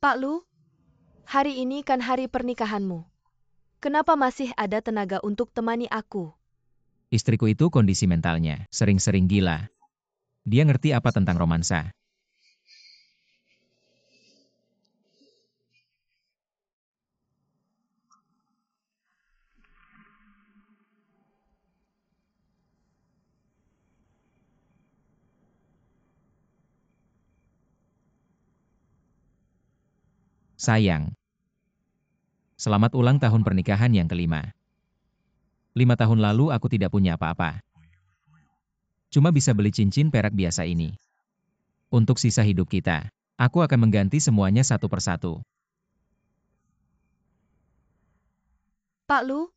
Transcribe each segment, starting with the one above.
Pak Lu, hari ini kan hari pernikahanmu. Kenapa masih ada tenaga untuk temani aku? Istriku itu kondisi mentalnya sering-sering gila. Dia ngerti apa tentang romansa. Sayang. Selamat ulang tahun pernikahan yang kelima. 5 tahun lalu aku tidak punya apa-apa. Cuma bisa beli cincin perak biasa ini. Untuk sisa hidup kita, aku akan mengganti semuanya satu persatu. Pak Lu?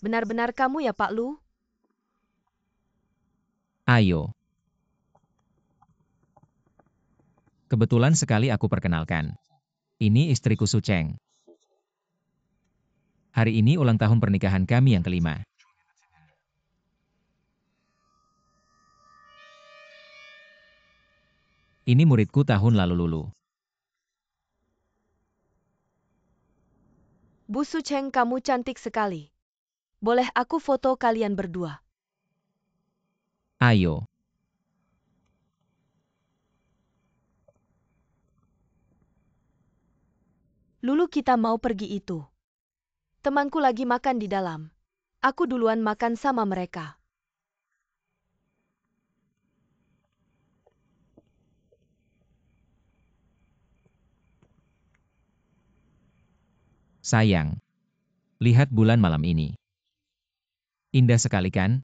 Benar-benar kamu ya Pak Lu? Ayo. Kebetulan sekali aku perkenalkan. Ini istriku Sucheng. Hari ini ulang tahun pernikahan kami yang kelima. Ini muridku tahun lalu lulu. Bu Sucheng, kamu cantik sekali. Boleh aku foto kalian berdua? Ayo. Lulu, kita mau pergi itu. Temanku lagi makan di dalam. Aku duluan makan sama mereka. Sayang. Lihat bulan malam ini. Indah sekali kan?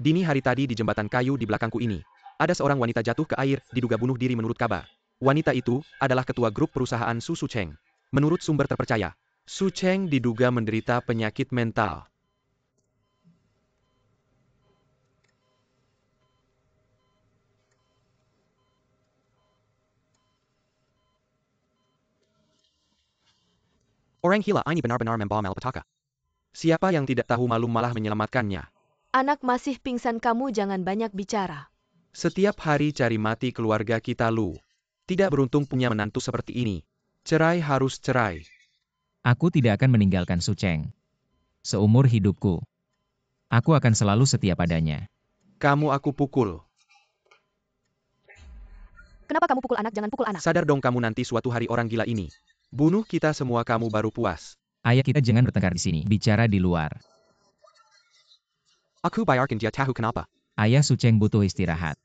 Dini hari tadi di jembatan kayu di belakangku ini, ada seorang wanita jatuh ke air, diduga bunuh diri menurut kabar. Wanita itu adalah ketua grup perusahaan Su Sucheng. Menurut sumber terpercaya, Sucheng diduga menderita penyakit mental. Orang gila ini benar-benar membawa malapetaka. Siapa yang tidak tahu malu malah menyelamatkannya. Anak masih pingsan, kamu jangan banyak bicara. Setiap hari cari mati keluarga kita, Lu. Tidak beruntung punya menantu seperti ini. Cerai harus cerai. Aku tidak akan meninggalkan Sucheng. Seumur hidupku. Aku akan selalu setia padanya. Kamu aku pukul. Kenapa kamu pukul anak? Jangan pukul anak. Sadar dong kamu, nanti suatu hari orang gila ini bunuh kita semua, kamu baru puas. Ayah, kita jangan bertengkar di sini. Bicara di luar. Aku bayarkan dia, tahu kenapa? Ayah, Sucheng butuh istirahat.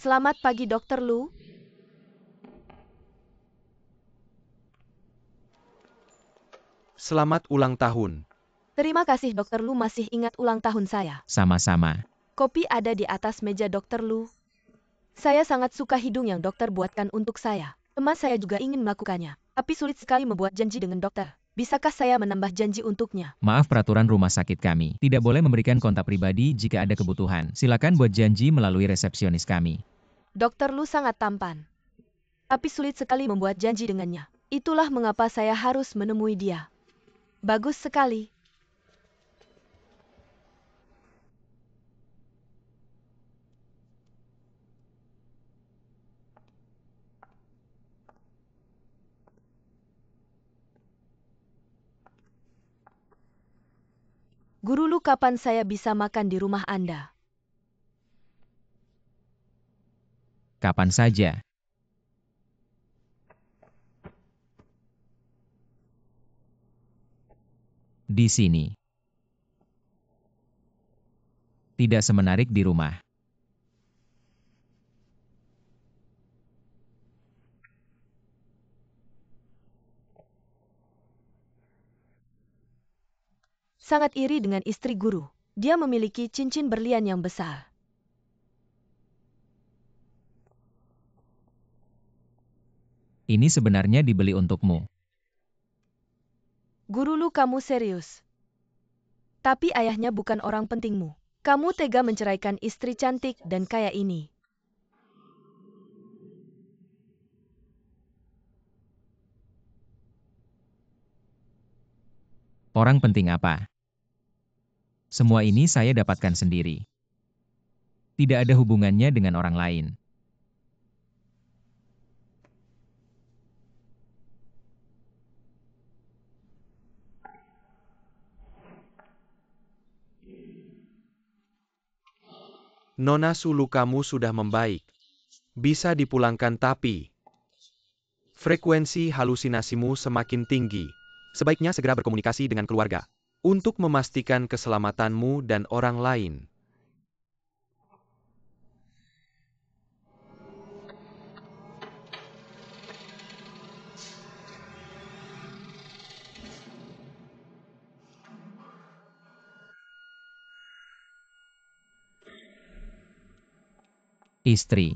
Selamat pagi, Dokter Lu. Selamat ulang tahun. Terima kasih, Dokter Lu masih ingat ulang tahun saya. Sama-sama. Kopi ada di atas meja, Dokter Lu. Saya sangat suka hidung yang dokter buatkan untuk saya. Teman saya juga ingin melakukannya, tapi sulit sekali membuat janji dengan dokter. Bisakah saya menambah janji untuknya? Maaf, peraturan rumah sakit kami tidak boleh memberikan kontak pribadi jika ada kebutuhan. Silakan buat janji melalui resepsionis kami. Dokter Lu sangat tampan. tapi sulit sekali membuat janji dengannya. Itulah mengapa saya harus menemui dia. Bagus sekali. Guru Lu, kapan saya bisa makan di rumah Anda? Kapan saja. Di sini. Tidak semenarik di rumah. Sangat iri dengan istri guru. Dia memiliki cincin berlian yang besar. Ini sebenarnya dibeli untukmu. Guru Lu, kamu serius? Tapi ayahnya bukan orang pentingmu. Kamu tega menceraikan istri cantik dan kaya ini. Orang penting apa? Semua ini saya dapatkan sendiri. Tidak ada hubungannya dengan orang lain. Nona Su, lukamu sudah membaik. Bisa dipulangkan, tapi frekuensi halusinasimu semakin tinggi. Sebaiknya segera berkomunikasi dengan keluarga untuk memastikan keselamatanmu dan orang lain. Istri.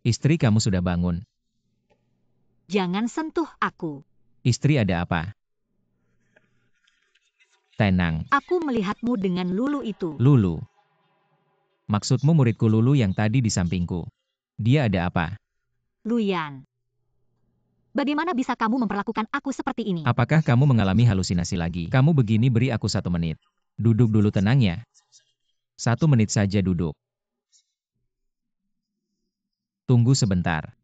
Istri, kamu sudah bangun. Jangan sentuh aku. Istri, ada apa? Tenang. Aku melihatmu dengan Lulu itu. Lulu. Maksudmu muridku Lulu yang tadi di sampingku. Dia ada apa? Luyan. Bagaimana bisa kamu memperlakukan aku seperti ini? Apakah kamu mengalami halusinasi lagi? Kamu begini, beri aku 1 menit. Duduk dulu, tenang ya. 1 menit saja duduk. Tunggu sebentar.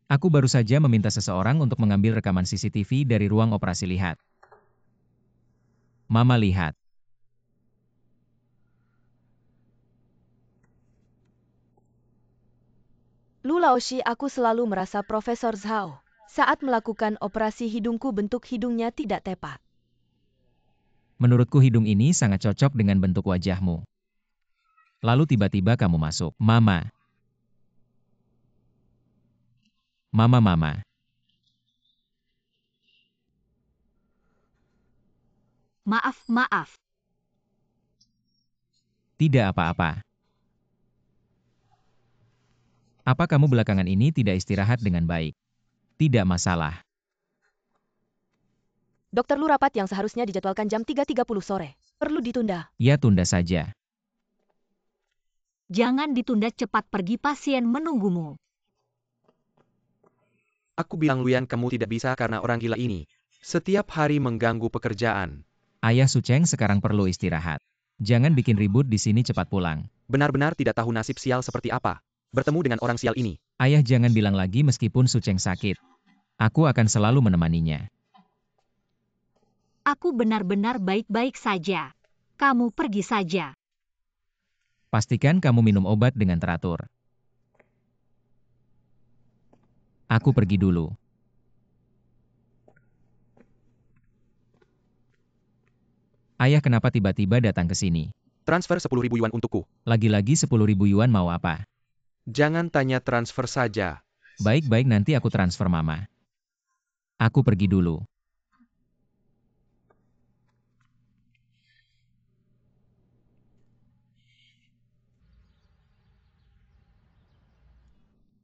Aku baru saja meminta seseorang untuk mengambil rekaman CCTV dari ruang operasi. Lihat. Mama, lihat. Lu Laoshi, aku selalu merasa Profesor Zhao saat melakukan operasi hidungku bentuk hidungnya tidak tepat. Menurutku hidung ini sangat cocok dengan bentuk wajahmu. Lalu tiba-tiba kamu masuk. Mama. Mama. Maaf. Tidak apa-apa. Apa kamu belakangan ini tidak istirahat dengan baik? Tidak masalah. Dokter Lu, rapat yang seharusnya dijadwalkan jam 3.30 sore. Perlu ditunda. Ya, tunda saja. Jangan ditunda, cepat pergi, pasien menunggumu. Aku bilang Luyan, kamu tidak bisa karena orang gila ini setiap hari mengganggu pekerjaan. Ayah Su Cheng sekarang perlu istirahat. Jangan bikin ribut di sini, cepat pulang. Benar-benar tidak tahu nasib sial seperti apa bertemu dengan orang sial ini. Ayah, jangan bilang lagi meskipun Su Cheng sakit. Aku akan selalu menemaninya. Aku benar-benar baik-baik saja. Kamu pergi saja. Pastikan kamu minum obat dengan teratur. Aku pergi dulu. Ayah kenapa tiba-tiba datang ke sini? Transfer 10.000 yuan untukku. Lagi-lagi 10.000 yuan mau apa? Jangan tanya transfer saja. Baik-baik nanti aku transfer mama. Aku pergi dulu.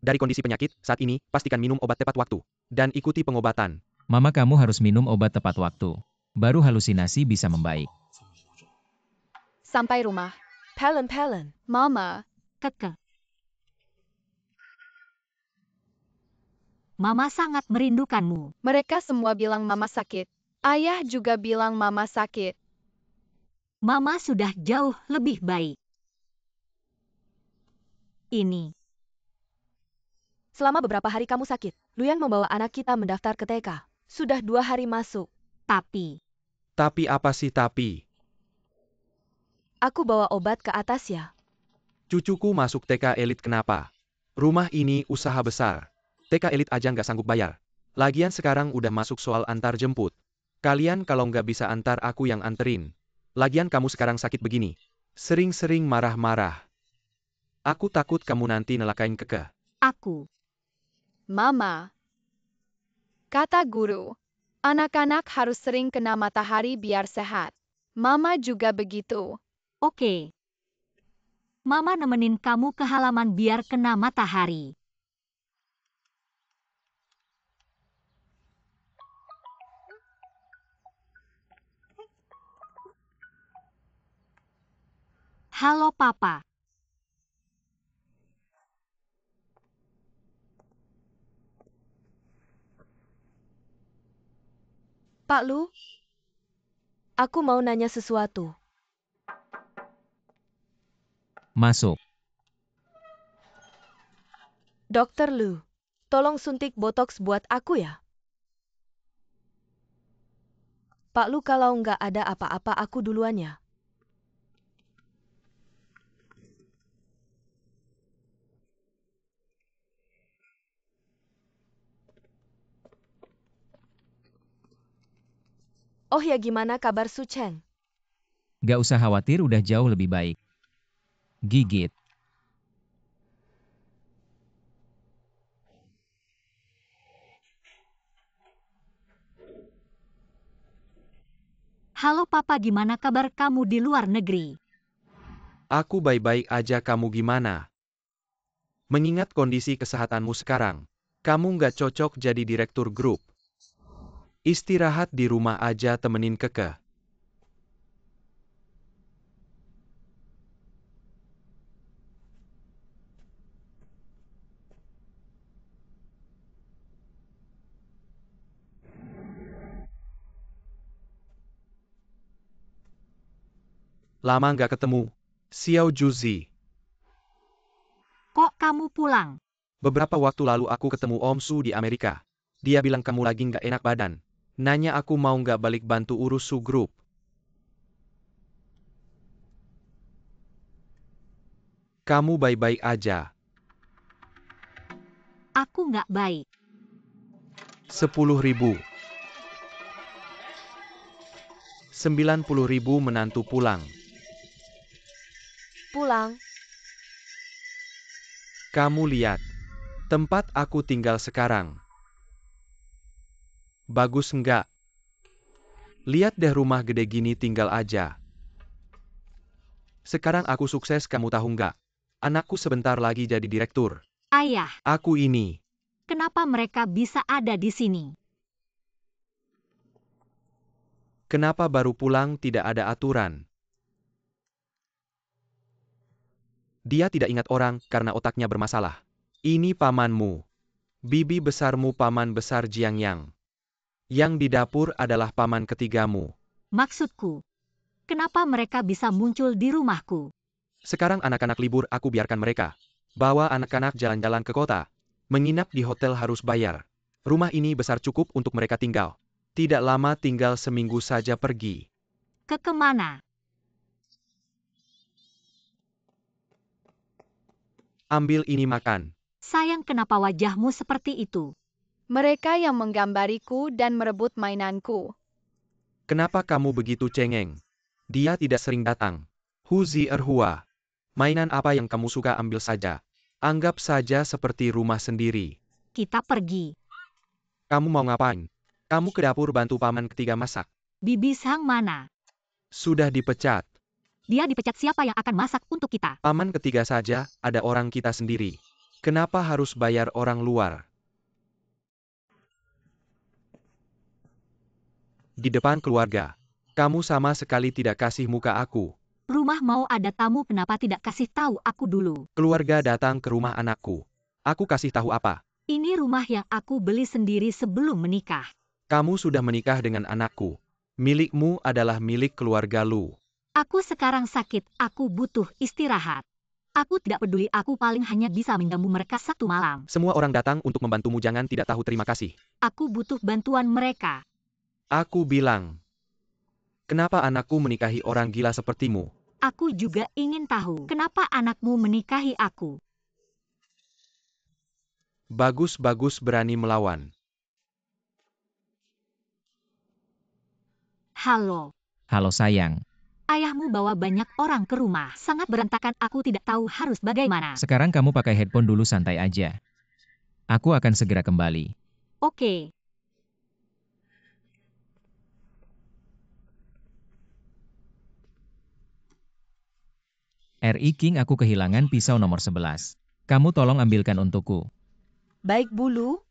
Dari kondisi penyakit, saat ini, pastikan minum obat tepat waktu. Dan ikuti pengobatan. Mama kamu harus minum obat tepat waktu. Baru halusinasi bisa membaik. Sampai rumah. Pelen. Mama, Keke. Mama sangat merindukanmu. mereka semua bilang mama sakit. Ayah juga bilang mama sakit. Mama sudah jauh lebih baik. Ini. Selama beberapa hari kamu sakit, Luyang membawa anak kita mendaftar ke TK. Sudah 2 hari masuk. Tapi. Tapi apa sih tapi? Aku bawa obat ke atas ya. Cucuku masuk TK elit kenapa? Rumah ini usaha besar. TK elit aja nggak sanggup bayar. Lagian sekarang udah masuk soal antar jemput. Kalian kalau nggak bisa antar aku yang anterin. Lagian kamu sekarang sakit begini. Sering-sering marah-marah. Aku takut kamu nanti nelakain Keke. Aku. Mama. Kata guru, anak-anak harus sering kena matahari biar sehat. Mama juga begitu. Oke. Mama nemenin kamu ke halaman biar kena matahari. Halo Papa. Pak Lu, aku mau nanya sesuatu. Masuk. Dokter Lu, tolong suntik botox buat aku ya. Pak Lu kalau nggak ada apa-apa aku duluan ya. Oh ya gimana kabar Su Cheng? Gak usah khawatir udah jauh lebih baik. Gigit. Halo Papa, gimana kabar kamu di luar negeri? Aku baik-baik aja, kamu gimana? Mengingat kondisi kesehatanmu sekarang, kamu nggak cocok jadi direktur grup. Istirahat di rumah aja temenin Keke. Lama nggak ketemu. Xiao Juzi. Kok kamu pulang? Beberapa waktu lalu aku ketemu Om Su di Amerika. Dia bilang kamu lagi nggak enak badan. Nanya aku mau nggak balik bantu urus Su Group. Kamu baik-baik aja. Aku nggak baik. 10.000. 90.000 menantu pulang. Pulang. Kamu lihat. Tempat aku tinggal sekarang. Bagus nggak? Lihat deh rumah gede gini tinggal aja. Sekarang aku sukses, kamu tahu nggak? Anakku sebentar lagi jadi direktur. Ayah, Aku ini. kenapa mereka bisa ada di sini? Kenapa baru pulang tidak ada aturan? Dia tidak ingat orang karena otaknya bermasalah. Ini pamanmu. Bibi besarmu paman besar Jiang Yang. Yang di dapur adalah paman ketigamu. Maksudku, kenapa mereka bisa muncul di rumahku? Sekarang anak-anak libur, aku biarkan mereka. Bawa anak-anak jalan-jalan ke kota. Menginap di hotel harus bayar. Rumah ini besar cukup untuk mereka tinggal. Tidak lama, tinggal seminggu saja pergi. Ke kemana? Ambil ini makan. Sayang, kenapa wajahmu seperti itu? Mereka yang menggambariku dan merebut mainanku. Kenapa kamu begitu cengeng? Dia tidak sering datang. Huzi Erhua. Mainan apa yang kamu suka ambil saja. Anggap saja seperti rumah sendiri. Kita pergi. Kamu mau ngapain? Kamu ke dapur bantu paman ketiga masak. Bibi Sang mana? Sudah dipecat. Dia dipecat, siapa yang akan masak untuk kita? Paman ketiga saja, ada orang kita sendiri. Kenapa harus bayar orang luar? Di depan keluarga. Kamu sama sekali tidak kasih muka aku. Rumah mau ada tamu, kenapa tidak kasih tahu aku dulu? Keluarga datang ke rumah anakku. Aku kasih tahu apa? Ini rumah yang aku beli sendiri sebelum menikah. Kamu sudah menikah dengan anakku. Milikmu adalah milik keluarga Lu. Aku sekarang sakit, aku butuh istirahat. Aku tidak peduli, aku paling hanya bisa mengganggu mereka satu malam. Semua orang datang untuk membantumu, jangan tidak tahu terima kasih. Aku butuh bantuan mereka. Aku bilang. Kenapa anakku menikahi orang gila sepertimu? Aku juga ingin tahu, kenapa anakmu menikahi aku? Bagus-bagus berani melawan. Halo. Halo sayang, Ayahmu bawa banyak orang ke rumah, sangat berantakan, aku tidak tahu harus bagaimana. sekarang kamu pakai headphone dulu, santai aja. Aku akan segera kembali. Oke. RI King, aku kehilangan pisau nomor 11. Kamu tolong ambilkan untukku. Baik, Bulu.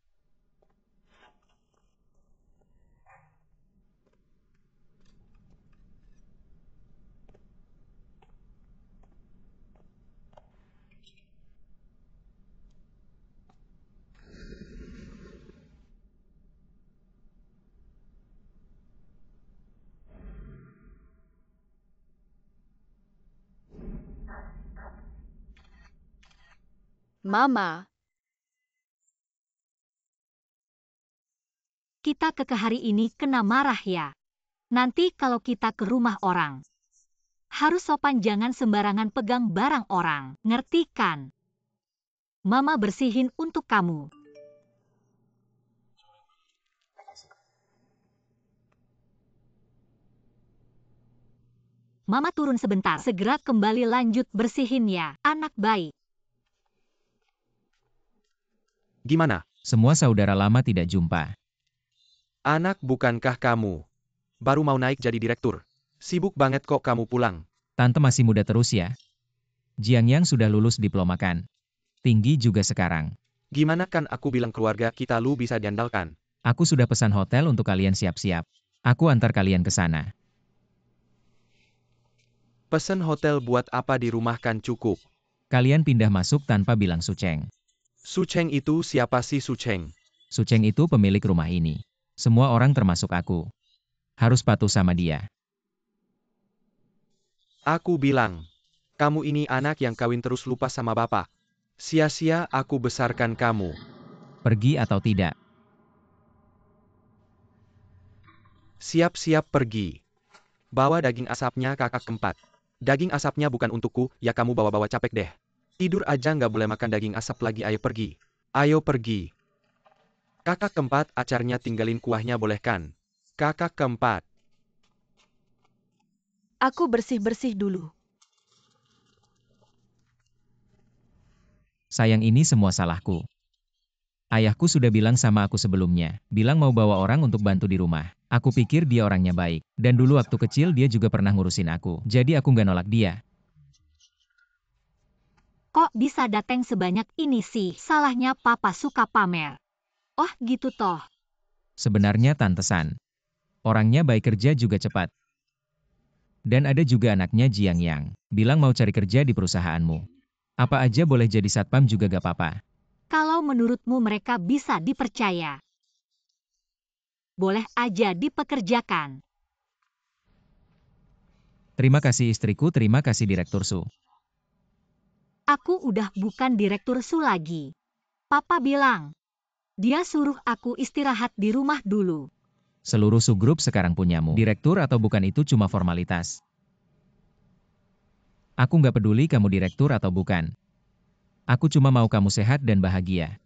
Mama, Kita hari ini kena marah ya. Nanti kalau kita ke rumah orang. Harus sopan, jangan sembarangan pegang barang orang, ngerti kan? Mama bersihin untuk kamu. Mama turun sebentar, segera kembali, lanjut bersihin ya, anak baik. Gimana? Semua saudara lama tidak jumpa. Anak, bukankah kamu baru mau naik jadi direktur? Sibuk banget kok kamu pulang. Tante masih muda terus ya. Jiang Yang sudah lulus diplomakan. Tinggi juga sekarang. Gimana kan aku bilang keluarga kita Lu bisa diandalkan. Aku sudah pesan hotel untuk kalian siap-siap. Aku antar kalian ke sana. Pesen hotel buat apa, di rumah kan cukup. Kalian pindah masuk tanpa bilang Sucheng. Sucheng itu siapa sih Sucheng? Sucheng itu pemilik rumah ini. Semua orang termasuk aku. Harus patuh sama dia. Aku bilang, kamu ini anak yang kawin terus lupa sama bapak. Sia-sia aku besarkan kamu. Pergi atau tidak? Siap-siap pergi. Bawa daging asapnya kakak keempat. Daging asapnya bukan untukku, ya kamu bawa-bawa, capek deh. Tidur aja nggak boleh makan daging asap lagi, ayo pergi. Ayo pergi. Kakak keempat, acarnya tinggalin kuahnya boleh kan? Kakak keempat. Aku bersih-bersih dulu. Sayang, ini semua salahku. Ayahku sudah bilang sama aku sebelumnya, bilang mau bawa orang untuk bantu di rumah. Aku pikir dia orangnya baik, dan dulu waktu kecil dia juga pernah ngurusin aku, jadi aku nggak nolak dia. Kok bisa dateng sebanyak ini sih? Salahnya papa suka pamer. Oh gitu toh. Sebenarnya Tante San. Orangnya baik, kerja juga cepat. Dan ada juga anaknya Jiang Yang, bilang mau cari kerja di perusahaanmu. Apa aja boleh, jadi satpam juga gak apa-apa. Kalau menurutmu mereka bisa dipercaya, boleh aja dipekerjakan. Terima kasih istriku, terima kasih Direktur Su. Aku udah bukan Direktur Su lagi. Papa bilang, dia suruh aku istirahat di rumah dulu. Seluruh Su Group sekarang punyamu. Direktur atau bukan itu cuma formalitas. Aku nggak peduli kamu direktur atau bukan. Aku cuma mau kamu sehat dan bahagia.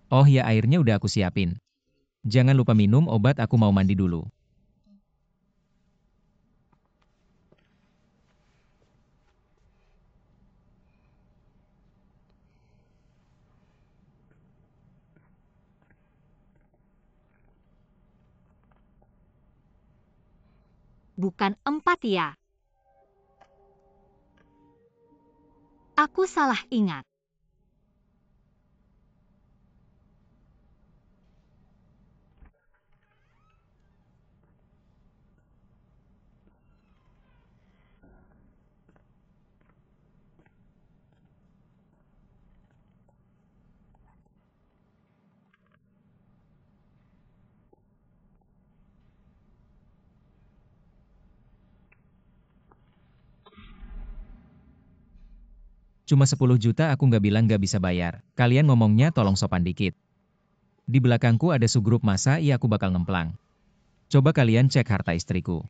Oh ya, airnya udah aku siapin. Jangan lupa minum obat, aku mau mandi dulu. Bukan 4 ya. Aku salah ingat. Cuma 10 juta aku nggak bilang nggak bisa bayar. Kalian ngomongnya tolong sopan dikit. Di belakangku ada subgrup masa iya aku bakal ngemplang. Coba kalian cek harta istriku.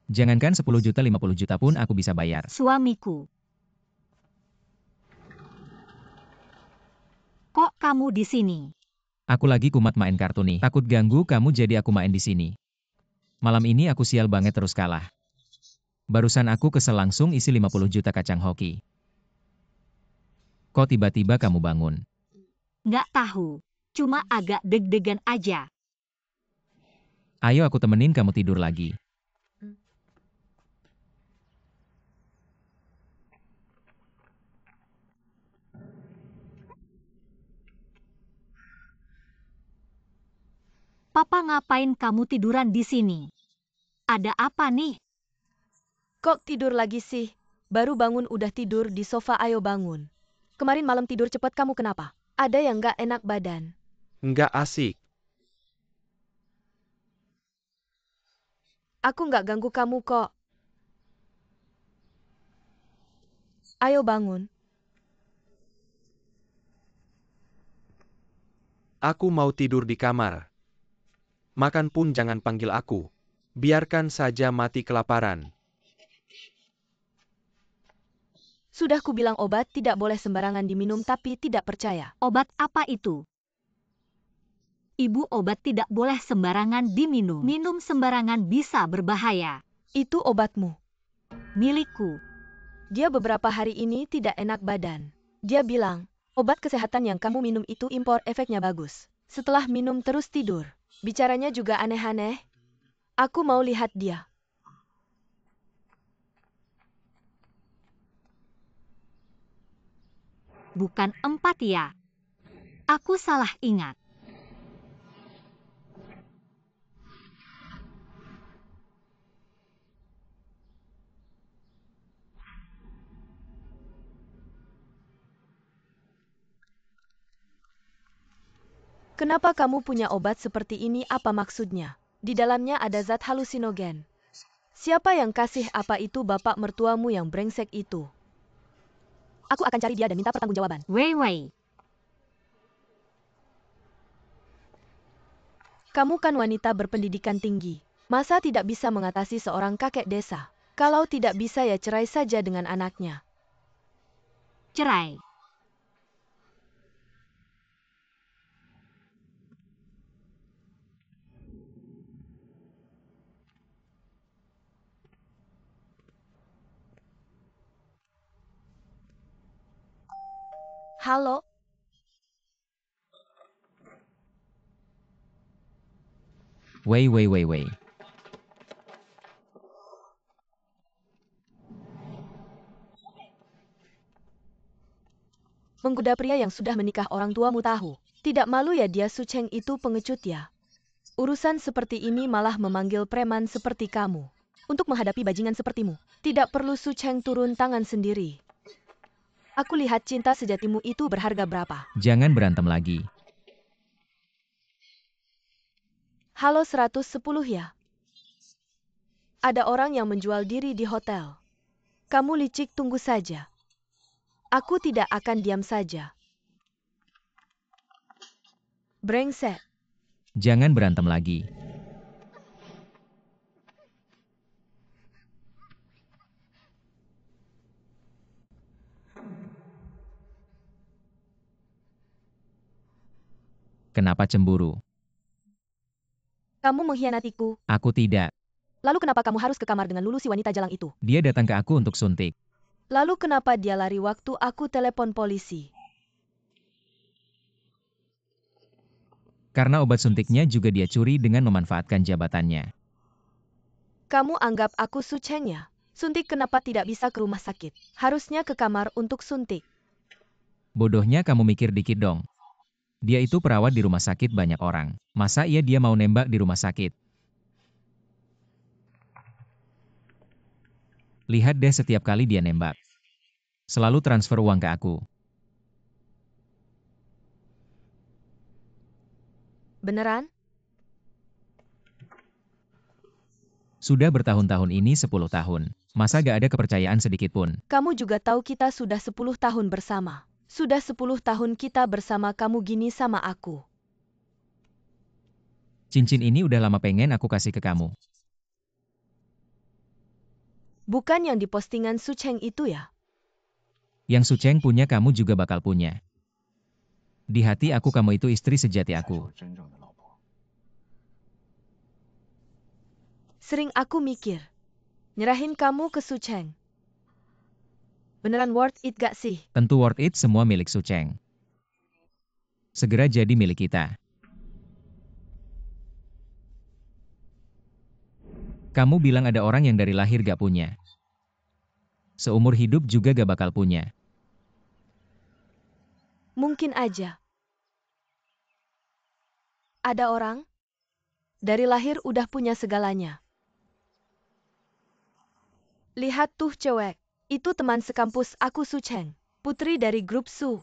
Jangankan 10 juta 50 juta pun aku bisa bayar. Suamiku. Kok kamu di sini? Aku lagi kumat main kartu nih. Takut ganggu kamu jadi aku main di sini. Malam ini aku sial banget terus kalah. Barusan aku kesel langsung isi 50 juta kacang hoki. Kok tiba-tiba kamu bangun? Nggak tahu. Cuma agak deg-degan aja. Ayo aku temenin kamu tidur lagi. Papa, ngapain kamu tiduran di sini? Ada apa nih? Kok tidur lagi sih? Baru bangun udah tidur di sofa, ayo bangun. Kemarin malam tidur cepat kamu kenapa? Ada yang nggak enak badan? Nggak asik. Aku nggak ganggu kamu kok. Ayo bangun. Aku mau tidur di kamar. Makan pun jangan panggil aku. Biarkan saja mati kelaparan. Sudah kubilang obat tidak boleh sembarangan diminum tapi tidak percaya. Obat apa itu? Ibu, obat tidak boleh sembarangan diminum. Minum sembarangan bisa berbahaya. Itu obatmu. Milikku. Dia beberapa hari ini tidak enak badan. Dia bilang, obat kesehatan yang kamu minum itu impor, efeknya bagus. Setelah minum terus tidur. Bicaranya juga aneh-aneh. Aku mau lihat dia. Bukan 4 ya. Aku salah ingat. Kenapa kamu punya obat seperti ini? Apa maksudnya? Di dalamnya ada zat halusinogen. Siapa yang kasih? Apa itu bapak mertuamu yang brengsek itu? Aku akan cari dia dan minta pertanggungjawaban. Wei. Kamu kan wanita berpendidikan tinggi. Masa tidak bisa mengatasi seorang kakek desa? Kalau tidak bisa ya cerai saja dengan anaknya. Cerai. Halo? Wei. Menggoda pria yang sudah menikah, orang tuamu tahu. Tidak malu ya dia? Su Cheng itu pengecut ya. Urusan seperti ini malah memanggil preman seperti kamu. Untuk menghadapi bajingan sepertimu. Tidak perlu Su Cheng turun tangan sendiri. Aku lihat cinta sejatimu itu berharga berapa. Jangan berantem lagi. Halo 110 ya? Ada orang yang menjual diri di hotel. Kamu licik, tunggu saja. Aku tidak akan diam saja. Brengsek. Jangan berantem lagi. Kenapa cemburu? Kamu mengkhianatiku. Aku tidak. Lalu kenapa kamu harus ke kamar dengan Lulu si wanita jalang itu? Dia datang ke aku untuk suntik. Lalu kenapa dia lari waktu aku telepon polisi? Karena obat suntiknya juga dia curi dengan memanfaatkan jabatannya. Kamu anggap aku Su Cheng ya? Suntik kenapa tidak bisa ke rumah sakit? Harusnya ke kamar untuk suntik. Bodohnya kamu mikir dikit dong. Dia itu perawat di rumah sakit banyak orang. Masa dia mau nembak di rumah sakit? Lihat deh setiap kali dia nembak. Selalu transfer uang ke aku. Beneran? Sudah bertahun-tahun ini 10 tahun. Masa gak ada kepercayaan sedikit pun? Kamu juga tahu kita sudah 10 tahun bersama. Sudah 10 tahun kita bersama, kamu gini sama aku. Cincin ini udah lama pengen aku kasih ke kamu. Bukan yang di postingan Su Cheng itu ya? Yang Su Cheng punya kamu juga bakal punya. Di hati aku kamu itu istri sejati aku. Sering aku mikir, nyerahin kamu ke Su Cheng. Beneran worth it gak sih? Tentu worth it, semua milik Su Cheng. Segera jadi milik kita. Kamu bilang ada orang yang dari lahir gak punya. Seumur hidup juga gak bakal punya. Mungkin aja. Ada orang dari lahir udah punya segalanya. Lihat tuh cewek. Itu teman sekampus aku Su Cheng. Putri dari grup Su.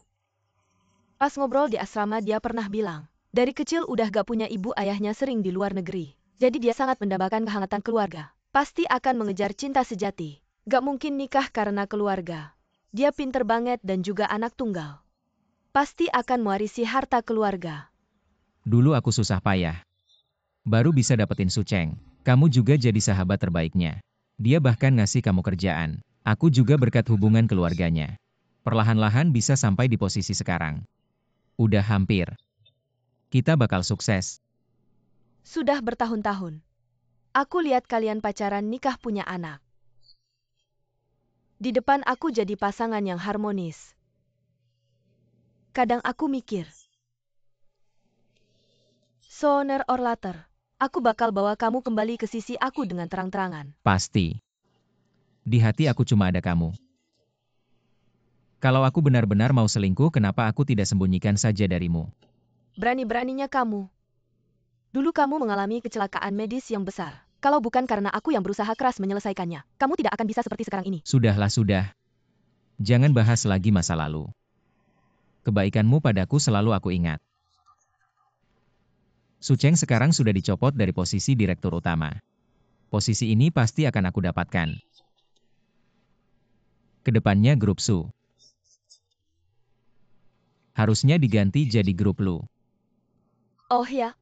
Pas ngobrol di asrama dia pernah bilang, dari kecil udah gak punya ibu, ayahnya sering di luar negeri. Jadi dia sangat mendambakan kehangatan keluarga. Pasti akan mengejar cinta sejati. Gak mungkin nikah karena keluarga. Dia pinter banget dan juga anak tunggal. Pasti akan mewarisi harta keluarga. Dulu aku susah payah. Baru bisa dapetin Su Cheng. Kamu juga jadi sahabat terbaiknya. Dia bahkan ngasih kamu kerjaan. Aku juga berkat hubungan keluarganya. Perlahan-lahan bisa sampai di posisi sekarang. Udah hampir. Kita bakal sukses. Sudah bertahun-tahun. Aku lihat kalian pacaran, nikah, punya anak. Di depan aku jadi pasangan yang harmonis. Kadang aku mikir, sooner or later, aku bakal bawa kamu kembali ke sisi aku dengan terang-terangan. Pasti. Di hati aku cuma ada kamu. Kalau aku benar-benar mau selingkuh, kenapa aku tidak sembunyikan saja darimu? Berani-beraninya kamu. Dulu kamu mengalami kecelakaan medis yang besar. Kalau bukan karena aku yang berusaha keras menyelesaikannya, kamu tidak akan bisa seperti sekarang ini. Sudahlah, sudah. Jangan bahas lagi masa lalu. Kebaikanmu padaku selalu aku ingat. Su Cheng sekarang sudah dicopot dari posisi direktur utama. Posisi ini pasti akan aku dapatkan. Kedepannya grup Su. Harusnya diganti jadi grup Lu. Oh ya.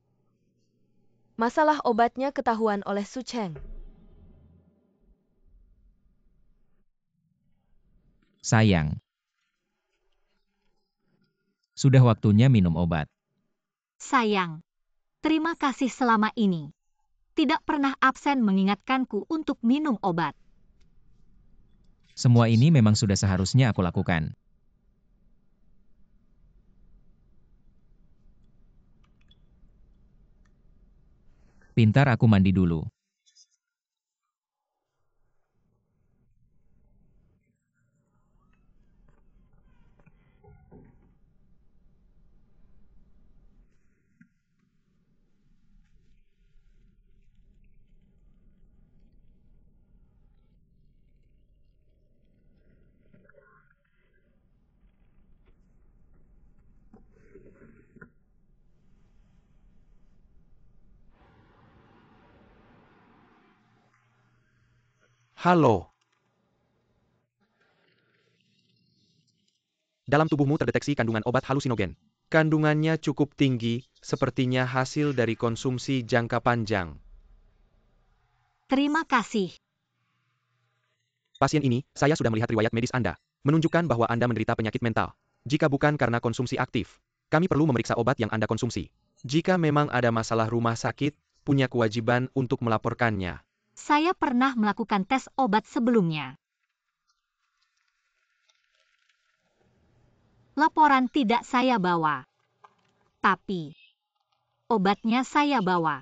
Masalah obatnya ketahuan oleh Su Cheng. Sayang. Sudah waktunya minum obat. Sayang, terima kasih selama ini. Tidak pernah absen mengingatkanku untuk minum obat. Semua ini memang sudah seharusnya aku lakukan. Pintar, aku mandi dulu. Halo. Dalam tubuhmu terdeteksi kandungan obat halusinogen. Kandungannya cukup tinggi, sepertinya hasil dari konsumsi jangka panjang. Terima kasih. Pasien ini, saya sudah melihat riwayat medis Anda. Menunjukkan bahwa Anda menderita penyakit mental. Jika bukan karena konsumsi aktif, kami perlu memeriksa obat yang Anda konsumsi. Jika memang ada masalah rumah sakit, punya kewajiban untuk melaporkannya. Saya pernah melakukan tes obat sebelumnya. Laporan tidak saya bawa. Tapi, obatnya saya bawa.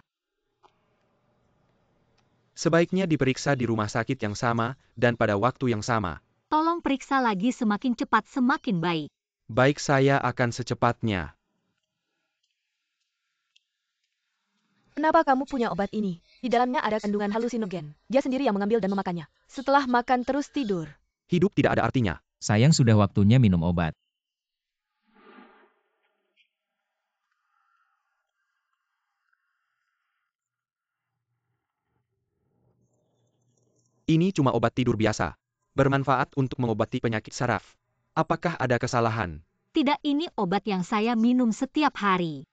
Sebaiknya diperiksa di rumah sakit yang sama, dan pada waktu yang sama. Tolong periksa lagi, semakin cepat semakin baik. Baik, saya akan secepatnya. Kenapa kamu punya obat ini? Di dalamnya ada kandungan halusinogen. Dia sendiri yang mengambil dan memakannya. Setelah makan terus tidur. Hidup tidak ada artinya. Sayang, sudah waktunya minum obat. Ini cuma obat tidur biasa. Bermanfaat untuk mengobati penyakit saraf. Apakah ada kesalahan? Tidak, ini obat yang saya minum setiap hari.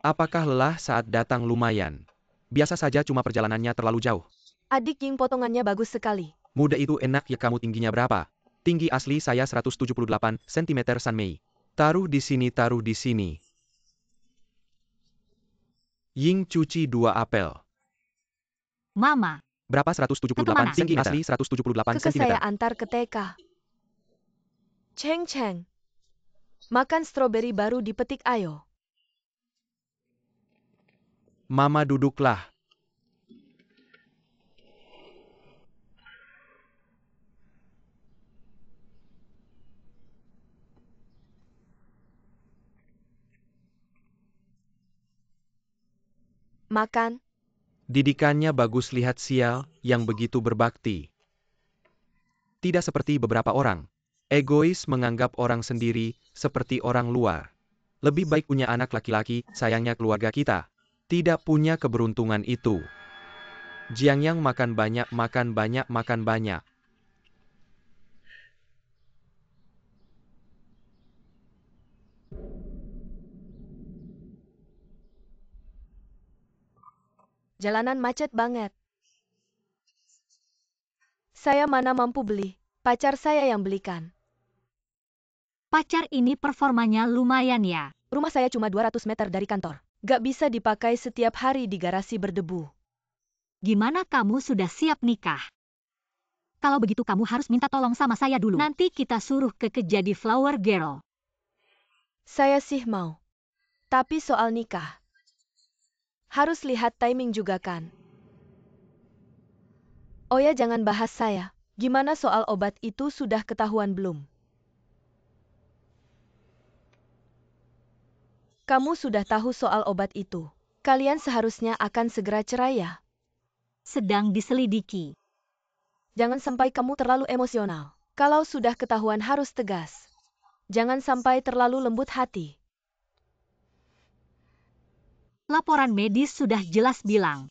Apakah lelah saat datang? Lumayan. Biasa saja, cuma perjalanannya terlalu jauh. Adik Ying, potongannya bagus sekali. Muda itu enak ya. Kamu tingginya berapa? Tinggi asli saya 178 cm. San Mei. Taruh di sini, taruh di sini. Ying cuci 2 apel. Mama, Berapa? Kemana? 178 tinggi asli 178 Ke cm. saya antar ke TK. Cheng Cheng. Makan stroberi baru dipetik, ayo. Mama, duduklah. Makan. Didikannya bagus. Lihat sial, yang begitu berbakti. Tidak seperti beberapa orang. Egois, menganggap orang sendiri seperti orang luar. Lebih baik punya anak laki-laki. Sayangnya keluarga kita tidak punya keberuntungan itu. Jiangyang makan banyak, makan banyak, makan banyak. Jalanan macet banget. Saya mana mampu beli. Pacar saya yang belikan. pacar ini performanya lumayan ya. Rumah saya cuma 200 meter dari kantor. Gak bisa dipakai setiap hari di garasi berdebu. Gimana kamu sudah siap nikah? Kalau begitu kamu harus minta tolong sama saya dulu. Nanti kita suruh Keke jadi flower girl. Saya sih mau. Tapi soal nikah, harus lihat timing juga kan. Oh ya, jangan bahas saya. Gimana soal obat itu, sudah ketahuan belum? Kamu sudah tahu soal obat itu. Kalian seharusnya akan segera cerai ya. Sedang diselidiki. Jangan sampai kamu terlalu emosional. Kalau sudah ketahuan harus tegas. Jangan sampai terlalu lembut hati. Laporan medis sudah jelas bilang.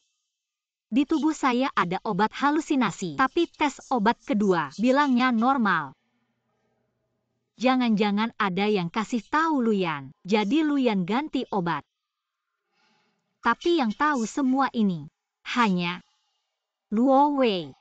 Di tubuh saya ada obat halusinasi, tapi tes obat kedua bilangnya normal. Jangan-jangan ada yang kasih tahu Luyan, jadi Luyan ganti obat. Tapi yang tahu semua ini hanya Luo Wei.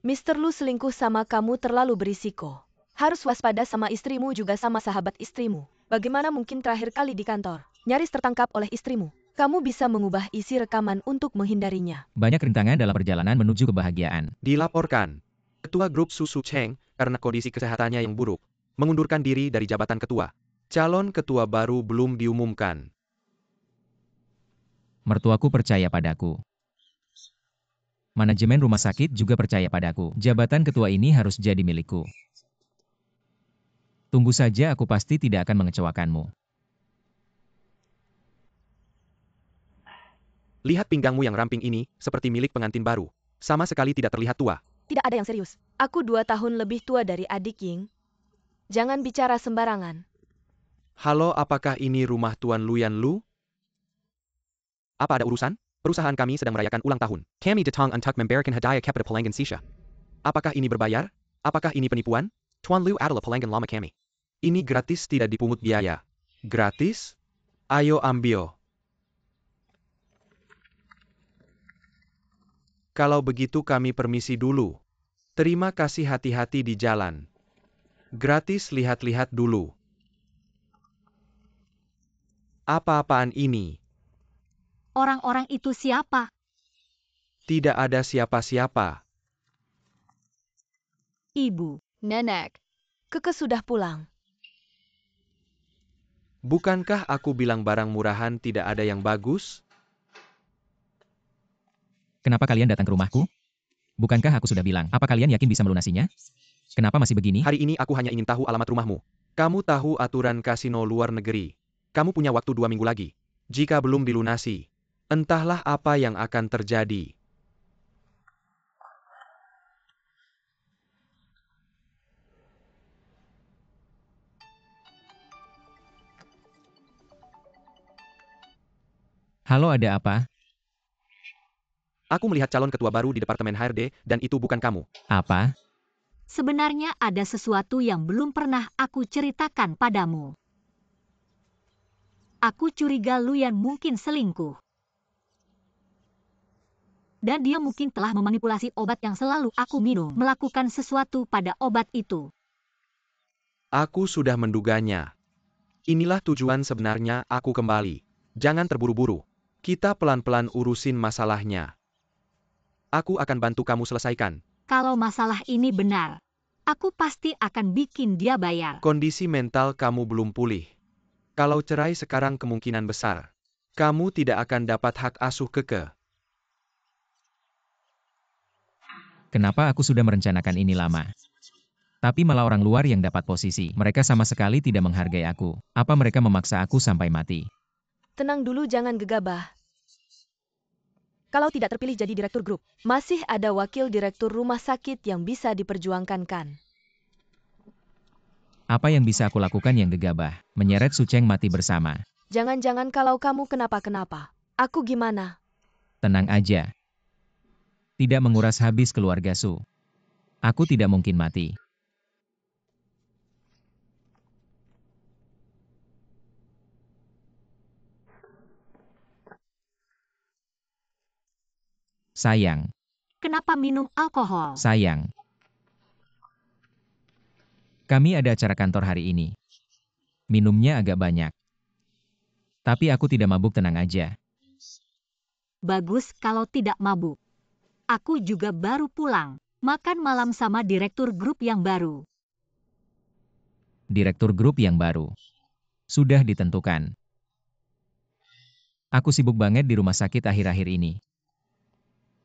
Mr. Lu selingkuh sama kamu terlalu berisiko. Harus waspada sama istrimu juga sama sahabat istrimu. Bagaimana mungkin terakhir kali di kantor, nyaris tertangkap oleh istrimu? Kamu bisa mengubah isi rekaman untuk menghindarinya. Banyak rintangan dalam perjalanan menuju kebahagiaan. Dilaporkan. Ketua grup Susu Cheng, karena kondisi kesehatannya yang buruk, mengundurkan diri dari jabatan ketua. Calon ketua baru belum diumumkan. Mertuaku percaya padaku. Manajemen rumah sakit juga percaya padaku. Jabatan ketua ini harus jadi milikku. Tunggu saja, aku pasti tidak akan mengecewakanmu. Lihat pinggangmu yang ramping ini, seperti milik pengantin baru. Sama sekali tidak terlihat tua. Tidak ada yang serius. Aku 2 tahun lebih tua dari adik Ying. Jangan bicara sembarangan. Halo, apakah ini rumah Tuan Luyan Lu? Apa ada urusan? Perusahaan kami sedang merayakan ulang tahun. Kami datang untuk memberikan hadiah kepada pelanggan Sisha. Apakah ini berbayar? Apakah ini penipuan? Tuan Lu adalah pelanggan lama kami. Ini gratis, tidak dipungut biaya. Gratis? Ayo ambil. Kalau begitu kami permisi dulu. Terima kasih, hati-hati di jalan. Gratis, lihat-lihat dulu. Apa-apaan ini? Orang-orang itu siapa? Tidak ada siapa-siapa. Ibu. Nenek. Keke sudah pulang. Bukankah aku bilang barang murahan tidak ada yang bagus? Kenapa kalian datang ke rumahku? Bukankah aku sudah bilang, apa kalian yakin bisa melunasinya? Kenapa masih begini? Hari ini aku hanya ingin tahu alamat rumahmu. Kamu tahu aturan kasino luar negeri. Kamu punya waktu 2 minggu lagi. Jika belum dilunasi, entahlah apa yang akan terjadi. Halo, ada apa? Aku melihat calon ketua baru di Departemen HRD, dan itu bukan kamu. Apa? Sebenarnya ada sesuatu yang belum pernah aku ceritakan padamu. Aku curiga Luyan mungkin selingkuh. Dan dia mungkin telah memanipulasi obat yang selalu aku minum, melakukan sesuatu pada obat itu. Aku sudah menduganya. Inilah tujuan sebenarnya aku kembali. Jangan terburu-buru. Kita pelan-pelan urusin masalahnya. Aku akan bantu kamu selesaikan. Kalau masalah ini benar, aku pasti akan bikin dia bayar. Kondisi mental kamu belum pulih. Kalau cerai sekarang kemungkinan besar. Kamu tidak akan dapat hak asuh Keke. Kenapa aku sudah merencanakan ini lama? Tapi malah orang luar yang dapat posisi. Mereka sama sekali tidak menghargai aku. Apa mereka memaksa aku sampai mati? Tenang dulu, jangan gegabah. Kalau tidak terpilih jadi direktur grup, masih ada wakil direktur rumah sakit yang bisa diperjuangkan. Apa yang bisa aku lakukan yang gegabah? Menyeret Su Cheng mati bersama. Jangan-jangan kalau kamu kenapa-kenapa. Aku gimana? Tenang aja. Tidak menguras habis keluarga Su. Aku tidak mungkin mati. Sayang, Kenapa minum alkohol? sayang. Kami ada acara kantor hari ini. Minumnya agak banyak. Tapi aku tidak mabuk, tenang aja. Bagus kalau tidak mabuk. Aku juga baru pulang, makan malam sama direktur grup yang baru. Direktur grup yang baru. Sudah ditentukan. Aku sibuk banget di rumah sakit akhir-akhir ini.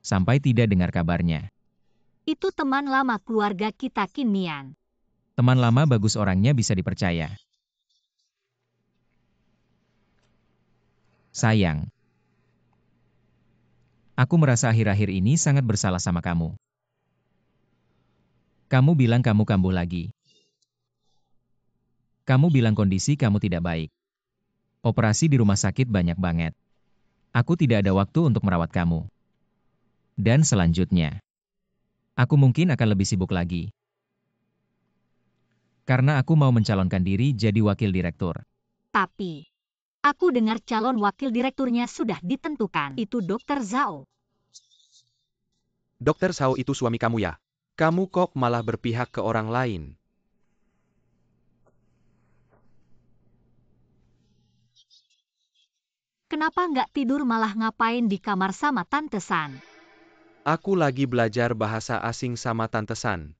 Sampai tidak dengar kabarnya. Itu teman lama keluarga kita, Qin Mian. Teman lama bagus, orangnya bisa dipercaya. Sayang. Aku merasa akhir-akhir ini sangat bersalah sama kamu. Kamu bilang kamu kambuh lagi. Kamu bilang kondisi kamu tidak baik. Operasi di rumah sakit banyak banget. Aku tidak ada waktu untuk merawat kamu. Dan selanjutnya, aku mungkin akan lebih sibuk lagi. Karena aku mau mencalonkan diri jadi wakil direktur. Tapi, aku dengar calon wakil direkturnya sudah ditentukan. Itu Dr. Zhao. Dokter Sao itu suami kamu ya? Kamu kok malah berpihak ke orang lain? Kenapa nggak tidur malah ngapain di kamar sama Tante San? Aku lagi belajar bahasa asing sama Tante San.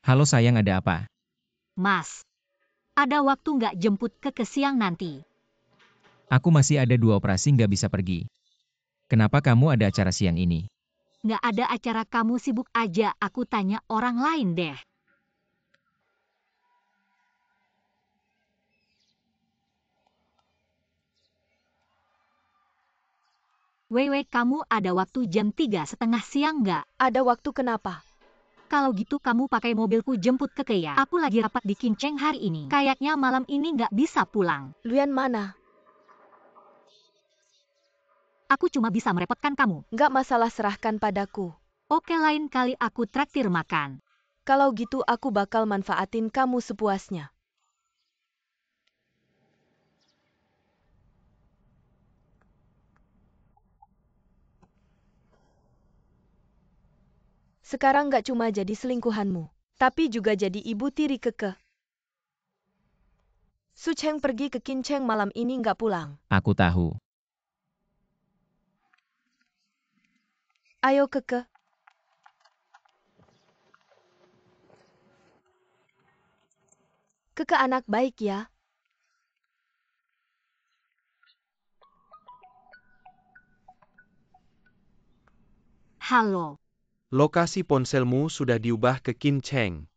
Halo sayang, ada apa? Mas, ada waktu nggak jemput ke siang nanti? Aku masih ada 2 operasi, nggak bisa pergi. Kenapa kamu ada acara siang ini? Nggak ada acara, kamu sibuk aja, aku tanya orang lain deh. Weiwei, kamu ada waktu jam 3:30 siang nggak? Ada waktu kenapa? Kalau gitu kamu pakai mobilku jemput Keke ya. Aku lagi rapat di Kincheng hari ini. Kayaknya malam ini nggak bisa pulang. Luan mana? Aku cuma bisa merepotkan kamu. Nggak masalah, serahkan padaku. Oke, lain kali aku traktir makan. Kalau gitu aku bakal manfaatin kamu sepuasnya. Sekarang nggak cuma jadi selingkuhanmu, tapi juga jadi ibu tiri Keke. Su Cheng pergi ke Kincheng malam ini nggak pulang. Aku tahu. Ayo Keke. Keke anak baik ya. Halo. Lokasi ponselmu sudah diubah ke Kincheng.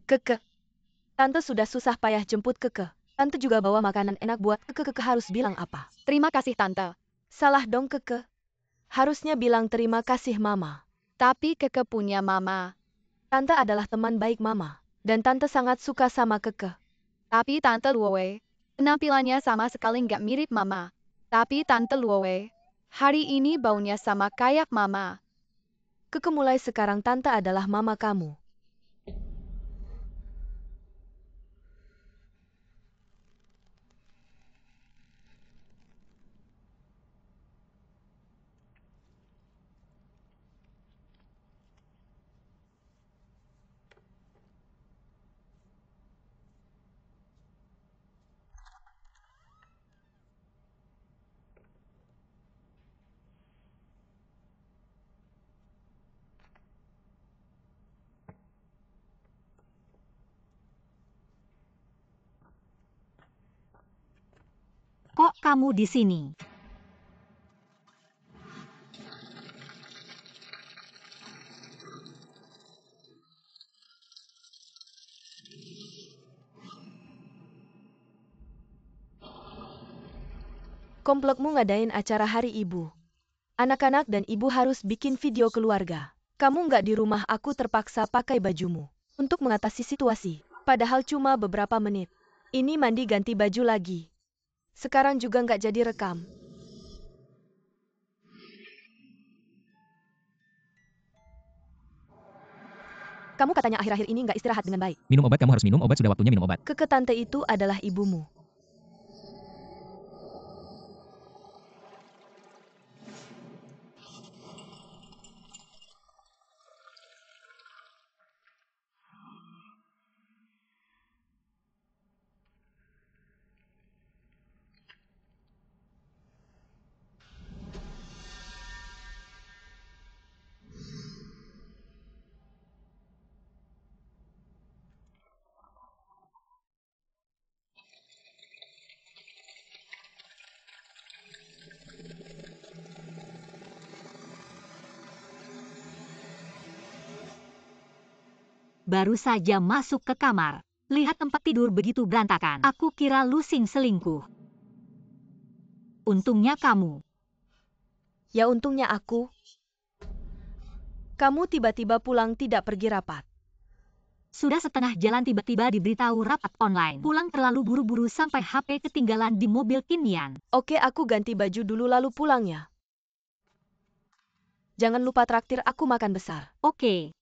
Keke. Tante sudah susah payah jemput Keke. Tante juga bawa makanan enak buat Keke. Keke harus bilang apa? Terima kasih Tante. Salah dong Keke. Harusnya bilang terima kasih Mama. Tapi Keke punya mama. Tante adalah teman baik Mama. Dan Tante sangat suka sama Keke. Tapi Tante Luowe, penampilannya sama sekali nggak mirip mama. Tapi Tante Luowe, hari ini baunya sama kayak mama. Keke, mulai sekarang Tante adalah Mama kamu. Kok kamu di sini? Komplekmu ngadain acara hari ibu. Anak-anak dan ibu harus bikin video keluarga. Kamu nggak di rumah, aku terpaksa pakai bajumu untuk mengatasi situasi. Padahal cuma beberapa menit. Ini mandi ganti baju lagi. Sekarang juga nggak jadi rekam. Kamu katanya akhir-akhir ini nggak istirahat dengan baik. Minum obat, kamu harus minum obat, sudah waktunya minum obat. Keke, tante itu adalah ibumu. Baru saja masuk ke kamar. Lihat tempat tidur begitu berantakan. Aku kira Lusing selingkuh. Untungnya kamu. Ya untungnya aku. Kamu tiba-tiba pulang, tidak pergi rapat. Sudah setengah jalan tiba-tiba diberitahu rapat online. Pulang terlalu buru-buru sampai HP ketinggalan di mobil Kinyan. Oke, aku ganti baju dulu lalu pulang ya. Jangan lupa traktir aku makan besar. Oke.